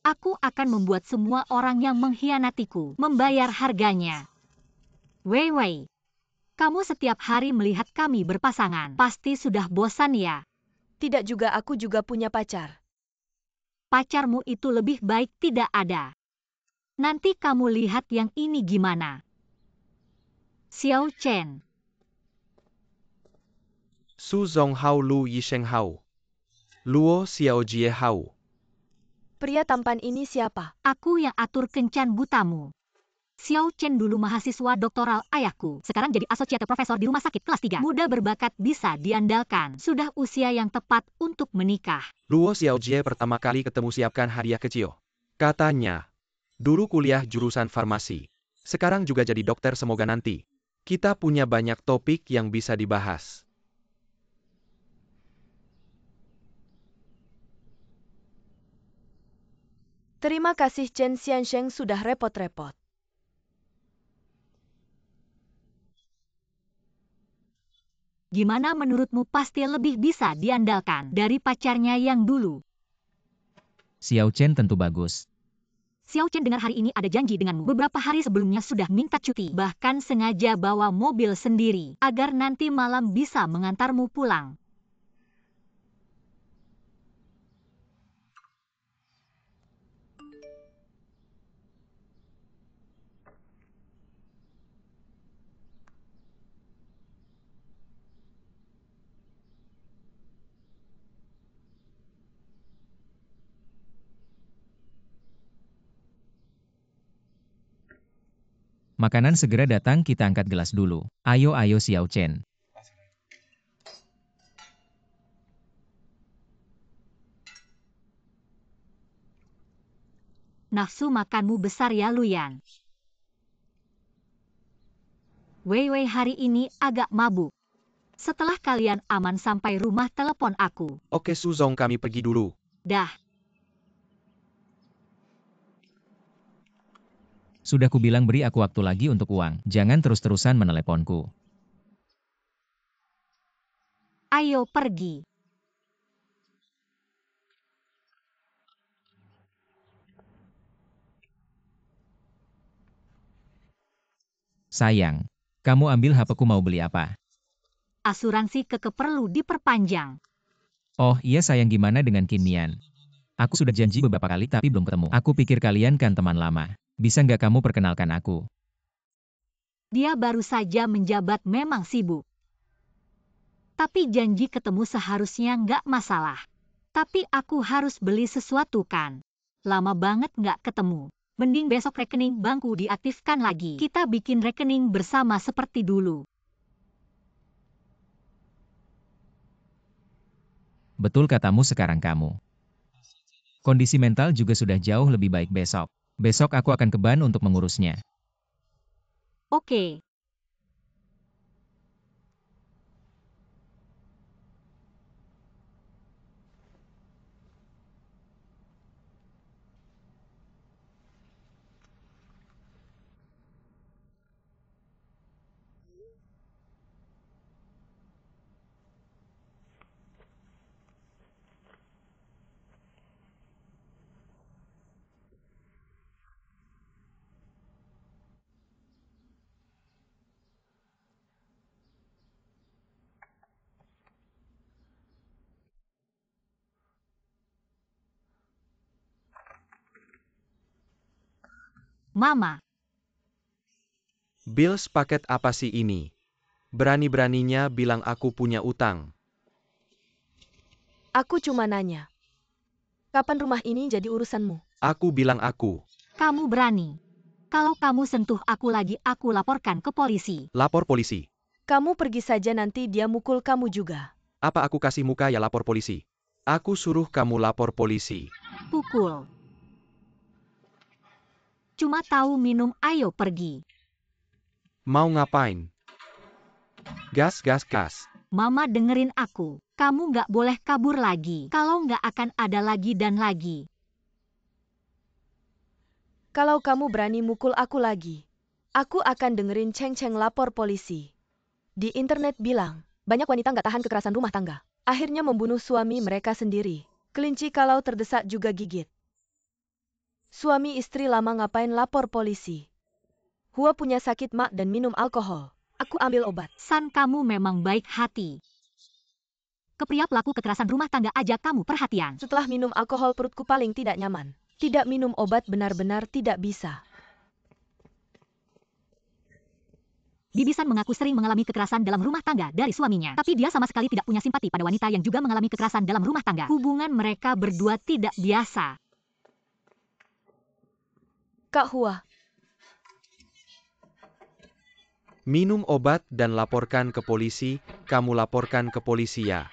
Aku akan membuat semua orang yang mengkhianatiku membayar harganya. Weiwei, kamu setiap hari melihat kami berpasangan. Pasti sudah bosan ya? Tidak juga, aku juga punya pacar. Pacarmu itu lebih baik tidak ada. Nanti kamu lihat yang ini gimana. Xiao Chen. Su Zong Hao Lu Yisheng Hao. Luo Xiao Jie Hao. Pria tampan ini siapa? Aku yang atur kencan butamu. Xiao Chen dulu mahasiswa doktoral ayahku, sekarang jadi asosiate profesor di rumah sakit kelas 3. Muda berbakat bisa diandalkan, sudah usia yang tepat untuk menikah. Luo Xiao Jie pertama kali ketemu siapkan hadiah kecil. Katanya, dulu kuliah jurusan farmasi. Sekarang juga jadi dokter semoga nanti. Kita punya banyak topik yang bisa dibahas. Terima kasih Chen Xiansheng sudah repot-repot. Gimana menurutmu, pasti lebih bisa diandalkan dari pacarnya yang dulu? Xiao Chen tentu bagus. Xiao Chen dengar hari ini ada janji denganmu. Beberapa hari sebelumnya sudah minta cuti. Bahkan sengaja bawa mobil sendiri, agar nanti malam bisa mengantarmu pulang. Makanan segera datang, kita angkat gelas dulu. Ayo Xiao Chen. Nafsu makanmu besar ya, Luyan. Wei hari ini agak mabuk. Setelah kalian aman sampai rumah, telepon aku. Oke Su Zong, kami pergi dulu. Dah. Sudah kubilang beri aku waktu lagi untuk uang. Jangan terus-terusan meneleponku. Ayo pergi. Sayang, kamu ambil HP-ku, mau beli apa? Asuransi keke perlu diperpanjang. Oh iya sayang, gimana dengan Kinmian? Aku sudah janji beberapa kali tapi belum ketemu. Aku pikir kalian kan teman lama. Bisa nggak kamu perkenalkan aku? Dia baru saja menjabat, memang sibuk. Tapi janji ketemu seharusnya nggak masalah. Tapi aku harus beli sesuatu kan. Lama banget nggak ketemu. Mending besok rekening bankku diaktifkan lagi. Kita bikin rekening bersama seperti dulu. Betul katamu, sekarang kamu. Kondisi mental juga sudah jauh lebih baik besok. Besok aku akan ke Ban untuk mengurusnya. Oke. Mama. Bills paket apa sih ini? Berani-beraninya bilang aku punya utang. Aku cuma nanya. Kapan rumah ini jadi urusanmu? Aku bilang aku. Kamu berani. Kalau kamu sentuh aku lagi, aku laporkan ke polisi. Lapor polisi. Kamu pergi saja, nanti dia mukul kamu juga. Apa aku kasih muka ya lapor polisi? Aku suruh kamu lapor polisi. Pukul. Cuma tahu minum, ayo pergi. Mau ngapain? Gas, gas, gas. Mama dengerin aku. Kamu nggak boleh kabur lagi. Kalau nggak akan ada lagi dan lagi. Kalau kamu berani mukul aku lagi, aku akan dengerin Cheng lapor polisi. Di internet bilang, banyak wanita nggak tahan kekerasan rumah tangga. Akhirnya membunuh suami mereka sendiri. Kelinci kalau terdesak juga gigit. Suami istri lama ngapain lapor polisi? Hua punya sakit mak dan minum alkohol. Aku ambil obat. San, kamu memang baik hati. Ke pria pelaku kekerasan rumah tangga aja kamu perhatian. Setelah minum alkohol perutku paling tidak nyaman. Tidak minum obat benar-benar tidak bisa. Bibisan mengaku sering mengalami kekerasan dalam rumah tangga dari suaminya. Tapi dia sama sekali tidak punya simpati pada wanita yang juga mengalami kekerasan dalam rumah tangga. Hubungan mereka berdua tidak biasa. Kak Hua, Minum obat dan laporkan ke polisi, kamu laporkan ke polisi ya.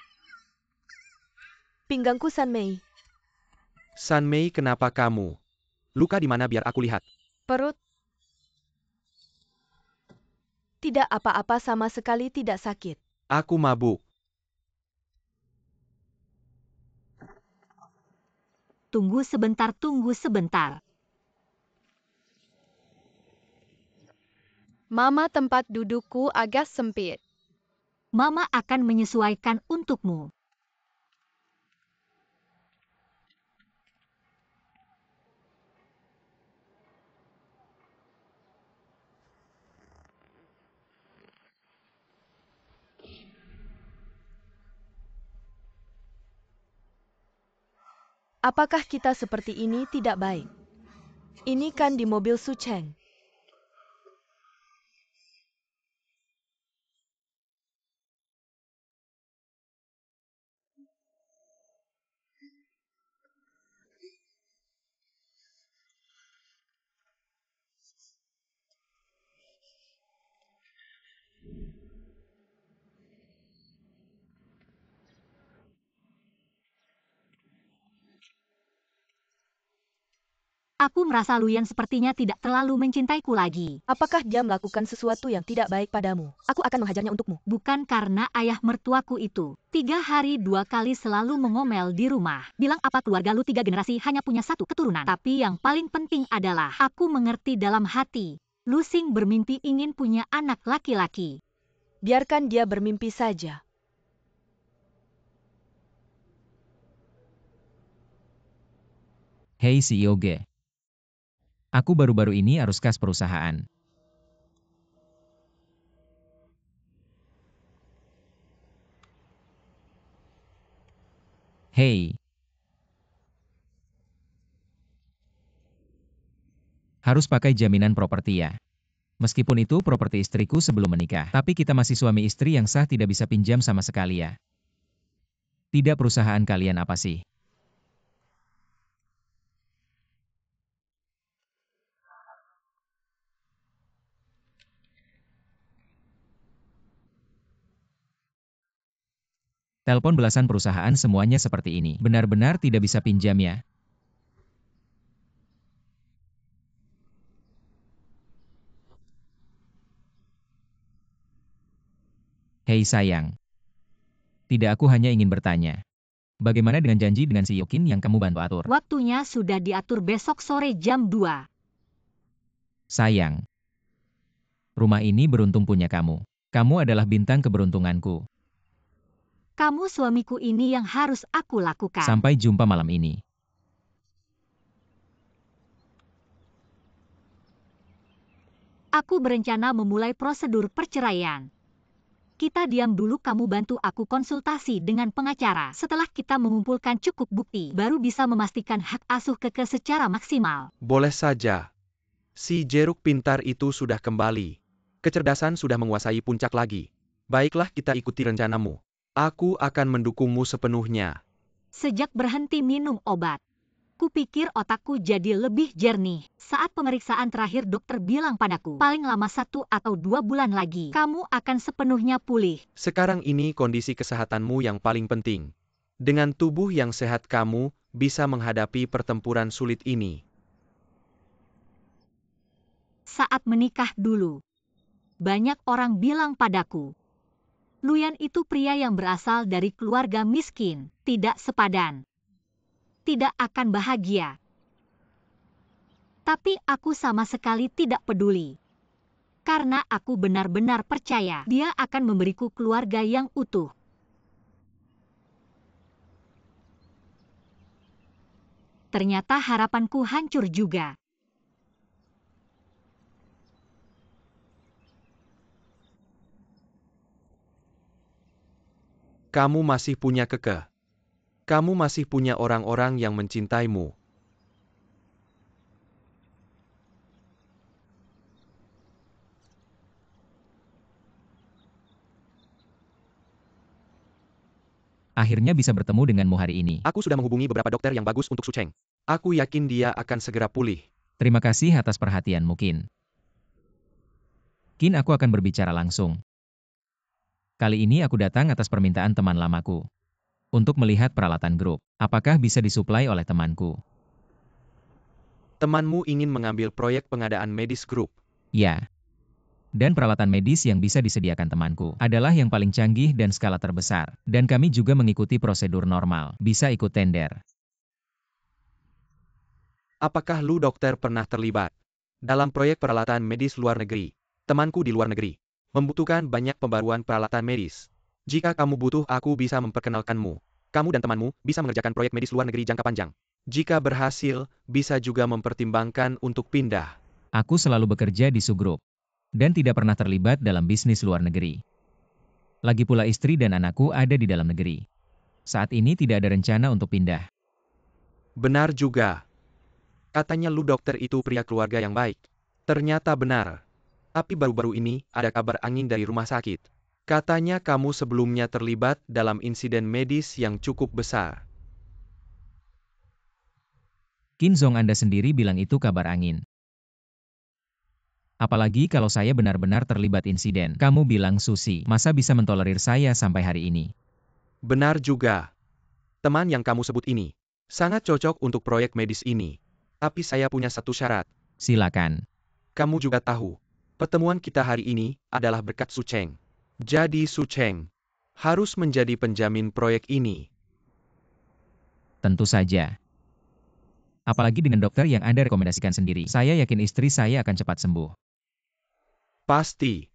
pinggangku San Mei. San Mei, kenapa kamu? Luka di mana biar aku lihat. Perut. Tidak apa-apa, sama sekali tidak sakit. Aku mabuk. Tunggu sebentar, tunggu sebentar. Mama, tempat dudukku agak sempit. Mama akan menyesuaikan untukmu. Apakah kita seperti ini tidak baik? Ini kan di mobil Su Cheng. Aku merasa Luyan sepertinya tidak terlalu mencintaiku lagi. Apakah dia melakukan sesuatu yang tidak baik padamu? Aku akan menghajarnya untukmu. Bukan karena ayah mertuaku itu 3 hari 2 kali selalu mengomel di rumah. Bilang apa keluarga lu 3 generasi hanya punya 1 keturunan. Tapi yang paling penting adalah aku mengerti dalam hati. Lu Xing bermimpi ingin punya anak laki-laki. Biarkan dia bermimpi saja. Hei CEO Ge. Aku baru-baru ini arus kas perusahaan. Hei. Harus pakai jaminan properti ya. Meskipun itu properti istriku sebelum menikah. Tapi kita masih suami istri yang sah, tidak bisa pinjam sama sekali ya. Tidak, perusahaan kalian apa sih? Telepon belasan perusahaan semuanya seperti ini. Benar-benar tidak bisa pinjam ya. Hei sayang. Tidak, aku hanya ingin bertanya. Bagaimana dengan janji dengan si Yokin yang kamu bantu atur? Waktunya sudah diatur besok sore jam 2. Sayang. Rumah ini beruntung punya kamu. Kamu adalah bintang keberuntunganku. Kamu suamiku ini yang harus aku lakukan. Sampai jumpa malam ini. Aku berencana memulai prosedur perceraian. Kita diam dulu, kamu bantu aku konsultasi dengan pengacara. Setelah kita mengumpulkan cukup bukti, baru bisa memastikan hak asuh Keke secara maksimal. Boleh saja. Si jeruk pintar itu sudah kembali. Kecerdasan sudah menguasai puncak lagi. Baiklah, kita ikuti rencanamu. Aku akan mendukungmu sepenuhnya. Sejak berhenti minum obat, kupikir otakku jadi lebih jernih. Saat pemeriksaan terakhir dokter bilang padaku, paling lama 1 atau 2 bulan lagi, kamu akan sepenuhnya pulih. Sekarang ini kondisi kesehatanmu yang paling penting. Dengan tubuh yang sehat kamu bisa menghadapi pertempuran sulit ini. Saat menikah dulu, banyak orang bilang padaku, Luyan itu pria yang berasal dari keluarga miskin, tidak sepadan, tidak akan bahagia. Tapi aku sama sekali tidak peduli. Karena aku benar-benar percaya dia akan memberiku keluarga yang utuh. Ternyata harapanku hancur juga. Kamu masih punya Keke. Kamu masih punya orang-orang yang mencintaimu. Akhirnya bisa bertemu denganmu hari ini. Aku sudah menghubungi beberapa dokter yang bagus untuk Su Cheng. Aku yakin dia akan segera pulih. Terima kasih atas perhatianmu, Qin. Qin, aku akan berbicara langsung. Kali ini aku datang atas permintaan teman lamaku. Untuk melihat peralatan grup. Apakah bisa disuplai oleh temanku? Temanmu ingin mengambil proyek pengadaan medis grup. Ya. Dan peralatan medis yang bisa disediakan temanku adalah yang paling canggih dan skala terbesar. Dan kami juga mengikuti prosedur normal. Bisa ikut tender. Apakah lu dokter pernah terlibat dalam proyek peralatan medis luar negeri? Temanku di luar negeri membutuhkan banyak pembaruan peralatan medis. Jika kamu butuh, aku bisa memperkenalkanmu. Kamu dan temanmu bisa mengerjakan proyek medis luar negeri jangka panjang. Jika berhasil, bisa juga mempertimbangkan untuk pindah. Aku selalu bekerja di Sugrup. Dan tidak pernah terlibat dalam bisnis luar negeri. Lagi pula istri dan anakku ada di dalam negeri. Saat ini tidak ada rencana untuk pindah. Benar juga. Katanya lu dokter itu pria keluarga yang baik. Ternyata benar. Tapi baru-baru ini ada kabar angin dari rumah sakit. Katanya kamu sebelumnya terlibat dalam insiden medis yang cukup besar. Qin Zong, Anda sendiri bilang itu kabar angin. Apalagi kalau saya benar-benar terlibat insiden. Kamu bilang Susi, masa bisa mentolerir saya sampai hari ini? Benar juga. Teman yang kamu sebut ini sangat cocok untuk proyek medis ini. Tapi saya punya satu syarat. Silakan. Kamu juga tahu, pertemuan kita hari ini adalah berkat Su Cheng. Jadi Su Cheng harus menjadi penjamin proyek ini. Tentu saja. Apalagi dengan dokter yang Anda rekomendasikan sendiri. Saya yakin istri saya akan cepat sembuh. Pasti.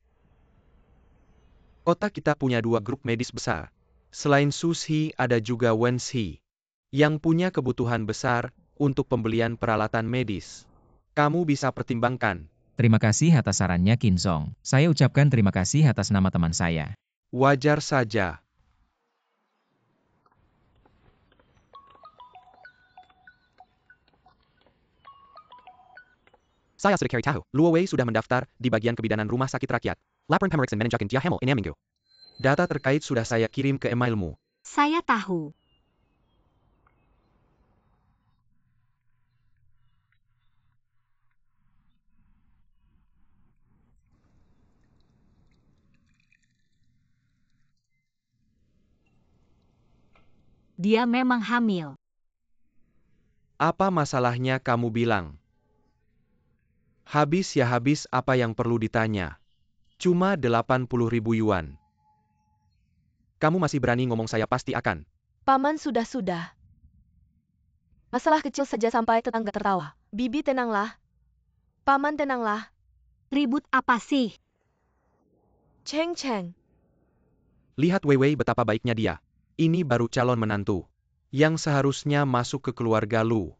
Kota kita punya 2 grup medis besar. Selain Susi ada juga Wensi, yang punya kebutuhan besar untuk pembelian peralatan medis. Kamu bisa pertimbangkan. Terima kasih atas sarannya, Qin Zong. Saya ucapkan terima kasih atas nama teman saya. Wajar saja. Saya sudah tahu, Luo Wei sudah mendaftar di bagian kebidanan rumah sakit rakyat. Laporan pemeriksaan menunjukkan dia hamil ini minggu. Data terkait sudah saya kirim ke emailmu. Saya tahu. Dia memang hamil. Apa masalahnya kamu bilang? Habis ya habis, apa yang perlu ditanya? Cuma 80.000 yuan. Kamu masih berani ngomong, saya pasti akan. Paman, sudah. Masalah kecil saja sampai tetangga tertawa. Bibi, tenanglah. Paman, tenanglah. Ribut apa sih? Cheng. Lihat Wei Wei betapa baiknya dia. Ini baru calon menantu yang seharusnya masuk ke keluarga Lu.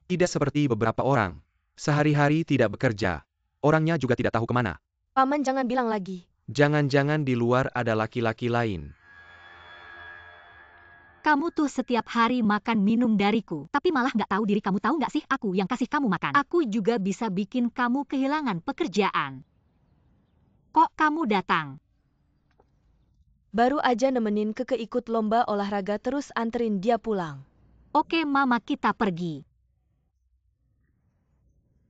Tidak seperti beberapa orang. Sehari-hari tidak bekerja. Orangnya juga tidak tahu kemana. Paman, jangan bilang lagi. Jangan-jangan di luar ada laki-laki lain. Kamu tuh setiap hari makan minum dariku, tapi malah nggak tahu diri kamu. Tahu nggak sih, aku yang kasih kamu makan. Aku juga bisa bikin kamu kehilangan pekerjaan. Kok kamu datang? Baru aja nemenin Keke ikut lomba olahraga terus anterin dia pulang. Oke mama, kita pergi.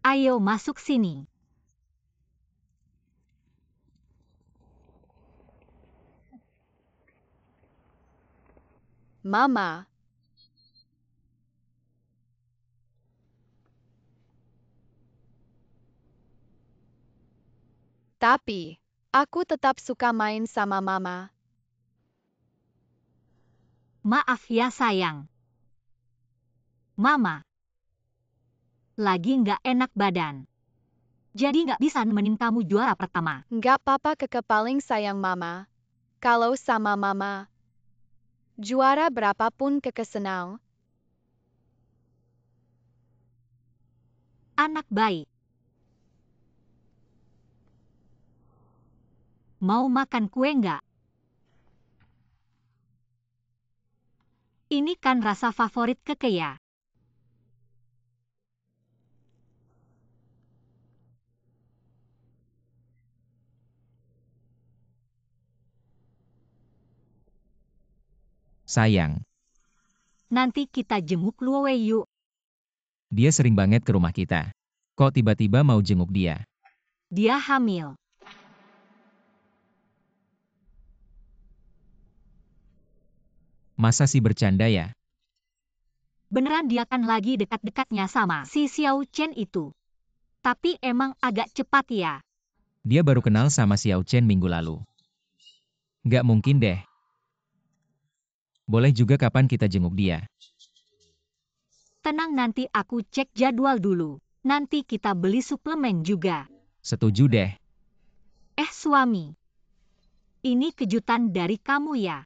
Ayo masuk sini. Mama. Tapi, aku tetap suka main sama Mama. Maaf ya sayang. Mama lagi nggak enak badan. Jadi nggak bisa nemenin kamu juara pertama. Nggak apa-apa, Keke paling sayang Mama. Kalau sama Mama, juara berapapun Keke senang. Anak baik. Mau makan kue nggak? Ini kan rasa favorit Keke ya. Sayang, Nanti kita jenguk Luowei yuk. dia sering banget ke rumah kita. Kok tiba-tiba mau jenguk dia? Dia hamil. Masa sih bercanda ya? Beneran dia kan lagi dekat-dekatnya sama si Xiao Chen itu. Tapi emang agak cepat ya. Dia baru kenal sama Xiao Chen minggu lalu. Nggak mungkin deh. Boleh juga kapan kita jenguk dia. Tenang, nanti aku cek jadwal dulu. Nanti kita beli suplemen juga. Setuju deh. Suami. Ini kejutan dari kamu ya.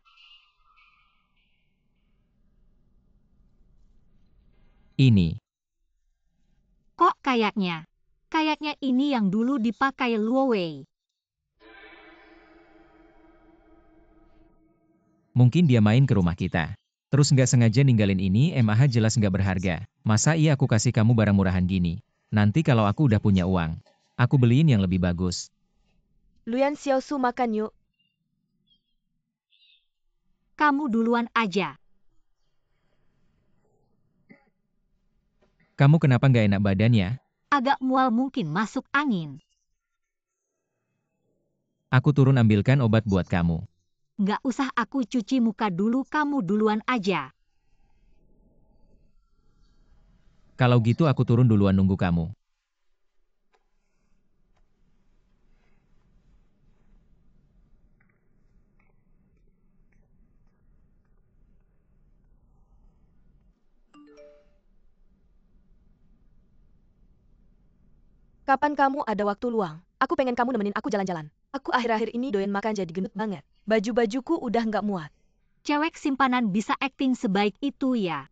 Ini, Kok kayaknya? Kayaknya ini yang dulu dipakai Luowei. mungkin dia main ke rumah kita. Terus nggak sengaja ninggalin ini, jelas nggak berharga. Masa iya aku kasih kamu barang murahan gini? Nanti kalau aku udah punya uang, aku beliin yang lebih bagus. Luyan Xiaosu makan yuk. Kamu duluan aja. Kamu kenapa nggak enak badannya? Agak mual, mungkin masuk angin. Aku turun ambilkan obat buat kamu. Nggak usah, aku cuci muka dulu, kamu duluan aja. Kalau gitu aku turun duluan nunggu kamu. Kapan kamu ada waktu luang? Aku pengen kamu nemenin aku jalan-jalan. Aku akhir-akhir ini doyan makan jadi gendut banget. Baju-bajuku udah nggak muat. Cewek simpanan bisa akting sebaik itu ya.